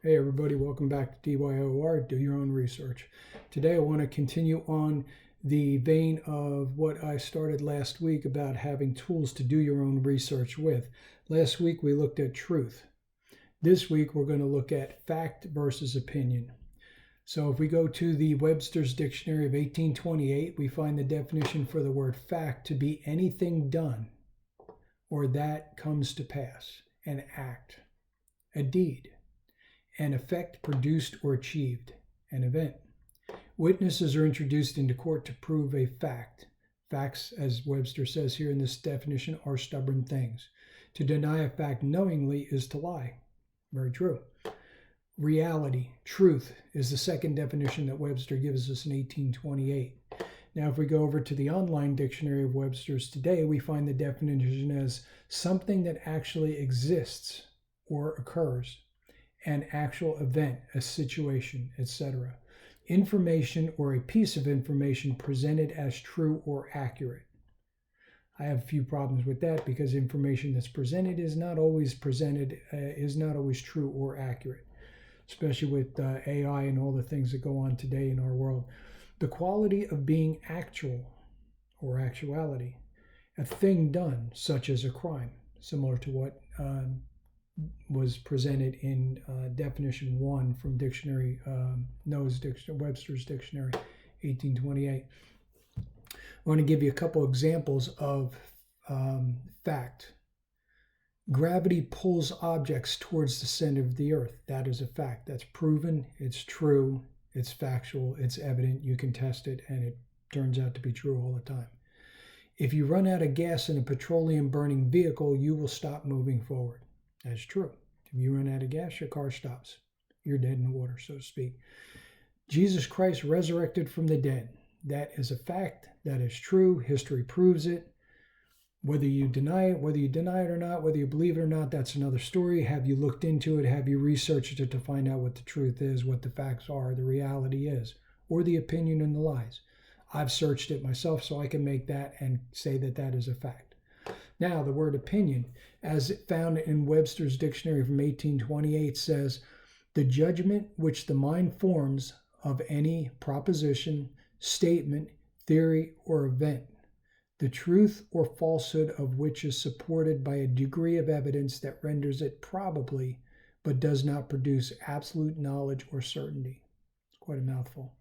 Hey everybody, welcome back to DYOR, Do Your Own Research. Today I want to continue on the vein of what I started last week about having tools to do your own research with. Last week we looked at truth. This week we're going to look at fact versus opinion. So if we go to the Webster's Dictionary of 1828, we find the definition for the word fact to be anything done or that comes to pass, an act, a deed, an effect produced or achieved, an event. Witnesses are introduced into court to prove a fact. Facts, as Webster says here in this definition, are stubborn things. To deny a fact knowingly is to lie. Very true. Reality, truth, is the second definition that Webster gives us in 1828. Now, if we go over to the online dictionary of Webster's today, we find the definition as something that actually exists or occurs, an actual event, a situation, etc. Information or a piece of information presented as true or accurate. I have a few problems with that because information that's presented is not always true or accurate, especially with AI and all the things that go on today in our world. The quality of being actual or actuality, a thing done, such as a crime, similar to what was presented in definition 1 from Webster's Dictionary, 1828. I want to give you a couple examples of fact. Gravity pulls objects towards the center of the earth. That is a fact. That's proven, it's true, it's factual, it's evident, you can test it, and it turns out to be true all the time. If you run out of gas in a petroleum burning vehicle, you will stop moving forward. That's true. If you run out of gas, your car stops. You're dead in the water, so to speak. Jesus Christ resurrected from the dead. That is a fact. That is true. History proves it. Whether you deny it or not, whether you believe it or not, that's another story. Have you looked into it? Have you researched it to find out what the truth is, what the facts are, the reality is, or the opinion and the lies? I've searched it myself, so I can make that and say that that is a fact. Now, the word opinion, as found in Webster's Dictionary from 1828, says, the judgment which the mind forms of any proposition, statement, theory, or event, the truth or falsehood of which is supported by a degree of evidence that renders it probably, but does not produce absolute knowledge or certainty. It's quite a mouthful.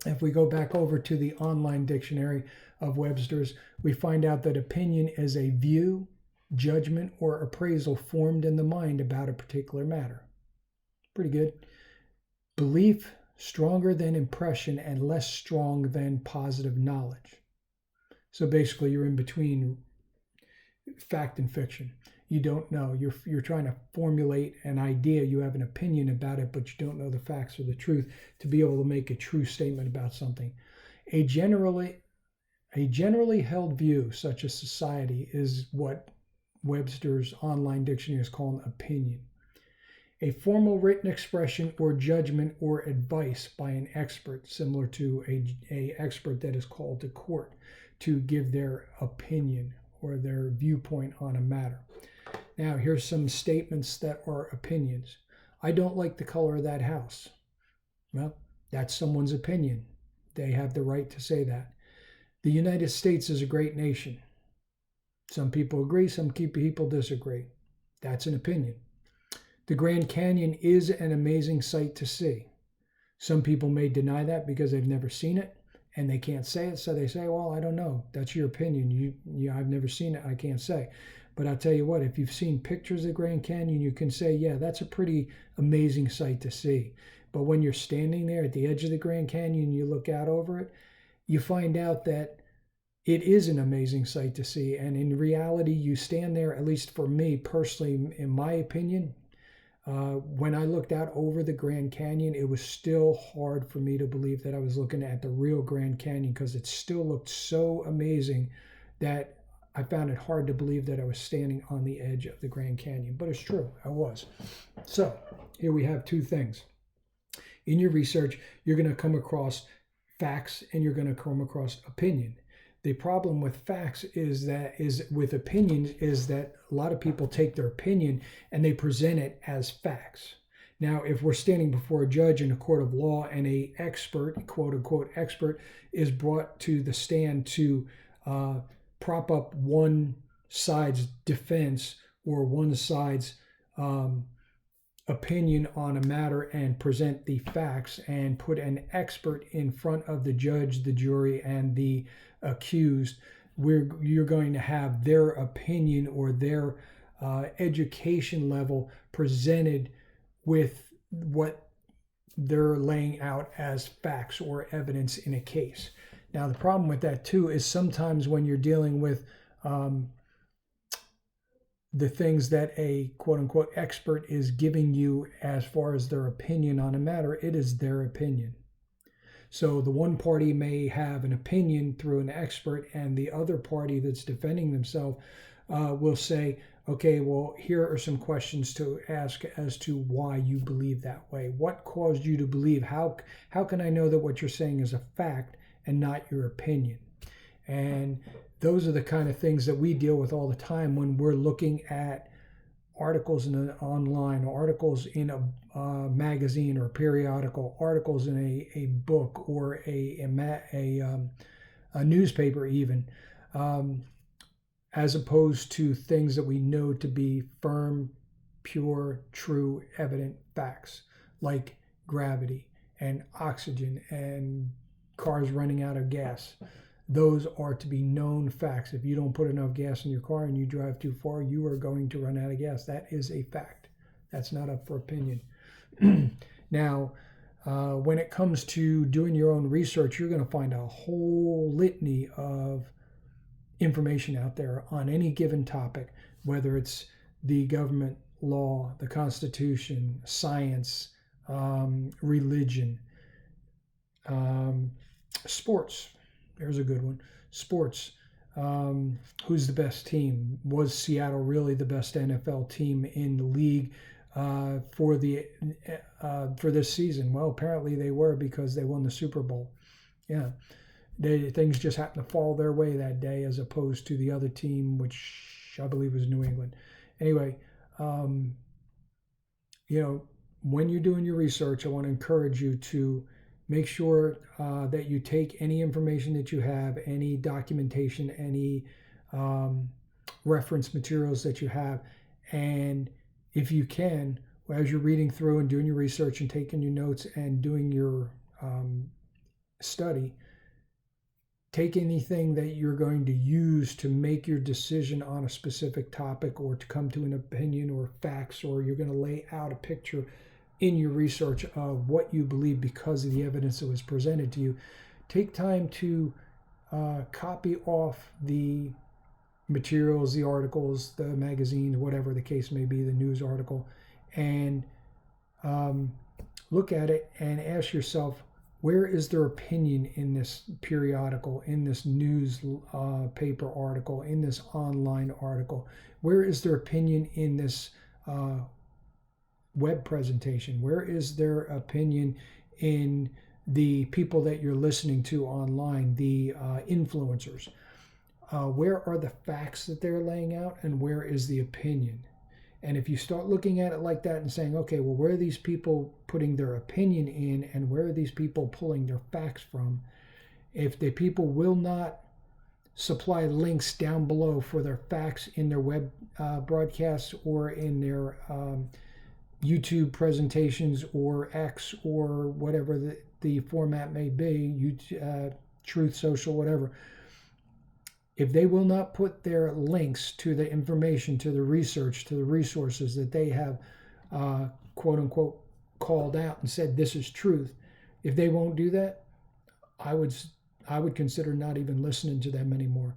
If we go back over to the online dictionary of Webster's, we find out that opinion is a view, judgment, or appraisal formed in the mind about a particular matter. Pretty good. Belief, stronger than impression and less strong than positive knowledge. So basically, you're in between fact and fiction. You don't know. You're trying to formulate an idea. You have an opinion about it, but you don't know the facts or the truth to be able to make a true statement about something. A generally held view, such as society, is what Webster's online dictionary is called opinion. A formal written expression or judgment or advice by an expert, similar to a expert that is called to court to give their opinion or their viewpoint on a matter. Now, here's some statements that are opinions. I don't like the color of that house. Well, that's someone's opinion. They have the right to say that. The United States is a great nation. Some people agree, some people disagree. That's an opinion. The Grand Canyon is an amazing sight to see. Some people may deny that because they've never seen it and they can't say it, so they say, well, I don't know. That's your opinion. I've never seen it, I can't say. But I'll tell you what, if you've seen pictures of the Grand Canyon, you can say, yeah, that's a pretty amazing sight to see. But when you're standing there at the edge of the Grand Canyon, you look out over it, you find out that it is an amazing sight to see. And in reality, you stand there, at least for me personally, in my opinion, when I looked out over the Grand Canyon, it was still hard for me to believe that I was looking at the real Grand Canyon because it still looked so amazing that I found it hard to believe that I was standing on the edge of the Grand Canyon. But it's true, I was. So here we have two things. In your research, you're going to come across facts and you're going to come across opinion. The problem with facts is with opinions is that a lot of people take their opinion and they present it as facts. Now, if we're standing before a judge in a court of law and a expert, quote unquote expert, is brought to the stand to prop up one side's defense or one side's opinion on a matter and present the facts and put an expert in front of the judge, the jury, and the accused, you're going to have their opinion or their education level presented with what they're laying out as facts or evidence in a case. Now, the problem with that too is sometimes when you're dealing with the things that a quote-unquote expert is giving you as far as their opinion on a matter, it is their opinion. So the one party may have an opinion through an expert, and the other party that's defending themselves will say, okay, well, here are some questions to ask as to why you believe that way. What caused you to believe? How can I know that what you're saying is a fact and not your opinion? And those are the kind of things that we deal with all the time when we're looking at articles in an online, articles in a magazine or a periodical, articles in a book or a newspaper even, as opposed to things that we know to be firm, pure, true, evident facts like gravity and oxygen and cars running out of gas. Those are to be known facts. If you don't put enough gas in your car and you drive too far, you are going to run out of gas. That is a fact. That's not up for opinion. Now, when it comes to doing your own research, you're going to find a whole litany of information out there on any given topic, whether it's the government, law, the Constitution, science, religion, sports. There's a good one. Sports. Who's the best team? Was Seattle really the best NFL team in the league for this season? Well, apparently they were, because they won the Super Bowl. Yeah, things just happened to fall their way that day, as opposed to the other team, which I believe was New England. Anyway, when you're doing your research, I want to encourage you to make sure that you take any information that you have, any documentation, any reference materials that you have, and if you can, as you're reading through and doing your research and taking your notes and doing your study, take anything that you're going to use to make your decision on a specific topic, or to come to an opinion or facts, or you're going to lay out a picture in your research of what you believe because of the evidence that was presented to you. Take time to copy off the materials, the articles, the magazines, whatever the case may be, the news article, and look at it and ask yourself, where is their opinion in this periodical, in this news paper article, in this online article? Where is their opinion in this web presentation? Where is their opinion in the people that you're listening to online, the influencers? Where are the facts that they're laying out, and where is the opinion? And if you start looking at it like that and saying, okay, well, where are these people putting their opinion in, and where are these people pulling their facts from? If the people will not supply links down below for their facts in their web broadcasts or in their YouTube presentations or X or whatever the format may be, Truth Social, whatever. If they will not put their links to the information, to the research, to the resources that they have, quote unquote, called out and said this is truth, if they won't do that, I would consider not even listening to them anymore.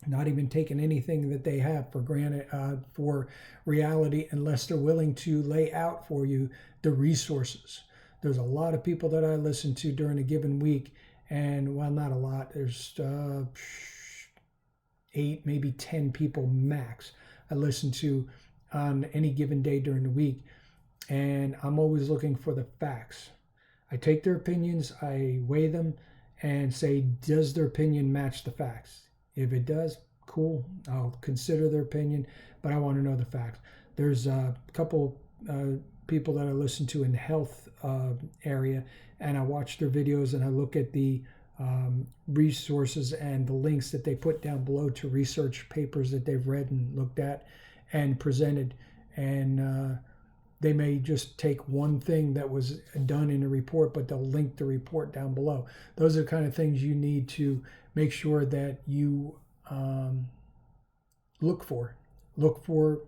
Not even taking anything that they have for granted, for reality, unless they're willing to lay out for you the resources. There's a lot of people that I listen to during a given week, and well, not a lot. There's 8, maybe 10 people max I listen to on any given day during the week, and I'm always looking for the facts. I take their opinions, I weigh them, and say, does their opinion match the facts? If it does, cool, I'll consider their opinion, but I want to know the facts. There's a couple people that I listen to in the health area, and I watch their videos and I look at the resources and the links that they put down below to research papers that they've read and looked at and presented. And they may just take one thing that was done in a report, but they'll link the report down below. Those are the kind of things you need to make sure that you look for. Look for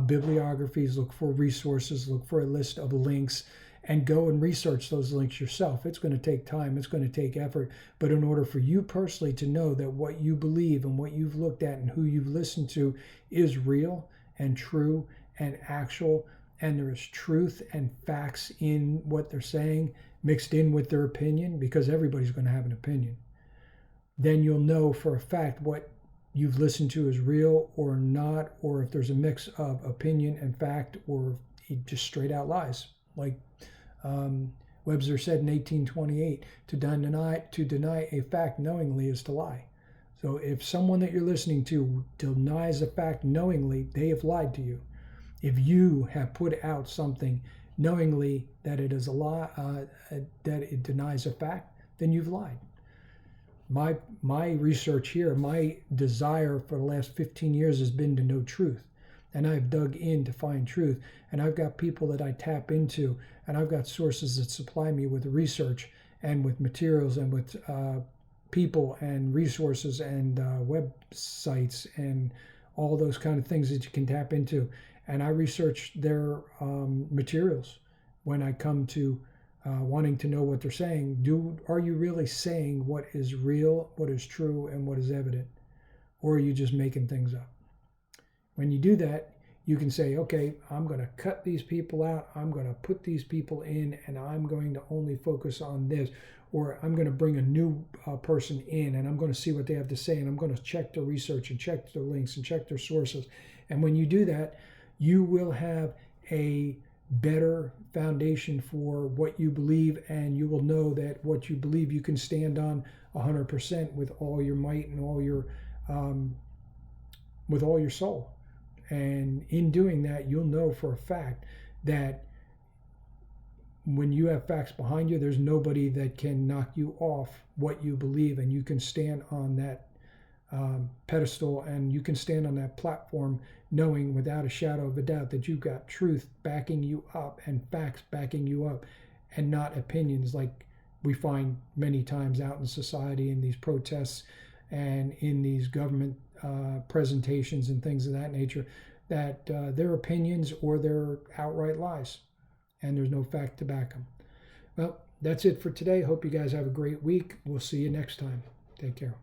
bibliographies, look for resources, look for a list of links, and go and research those links yourself. It's going to take time, it's going to take effort, but in order for you personally to know that what you believe and what you've looked at and who you've listened to is real and true and actual, and there is truth and facts in what they're saying mixed in with their opinion, because everybody's going to have an opinion, then you'll know for a fact what you've listened to is real or not, or if there's a mix of opinion and fact, or just straight out lies. Like Webster said in 1828, to deny a fact knowingly is to lie. So if someone that you're listening to denies a fact knowingly, they have lied to you. If you have put out something knowingly that it is a lie, that it denies a fact, then you've lied. My research here, my desire for the last 15 years has been to know truth. And I've dug in to find truth. And I've got people that I tap into, and I've got sources that supply me with research and with materials and with people and resources and websites and all those kind of things that you can tap into. And I research their materials when I come to wanting to know what they're saying. Are you really saying what is real, what is true, and what is evident? Or are you just making things up? When you do that, you can say, okay, I'm going to cut these people out, I'm going to put these people in, and I'm going to only focus on this. Or I'm going to bring a new person in, and I'm going to see what they have to say, and I'm going to check their research and check their links and check their sources. And when you do that, you will have a better foundation for what you believe, and you will know that what you believe you can stand on 100% with all your might and all your with all your soul. And in doing that, you'll know for a fact that when you have facts behind you, there's nobody that can knock you off what you believe, and you can stand on that pedestal, and you can stand on that platform knowing without a shadow of a doubt that you've got truth backing you up and facts backing you up, and not opinions like we find many times out in society in these protests and in these government presentations and things of that nature, that they're opinions or they're outright lies, and there's no fact to back them. Well, that's it for today. Hope you guys have a great week. We'll see you next time. Take care.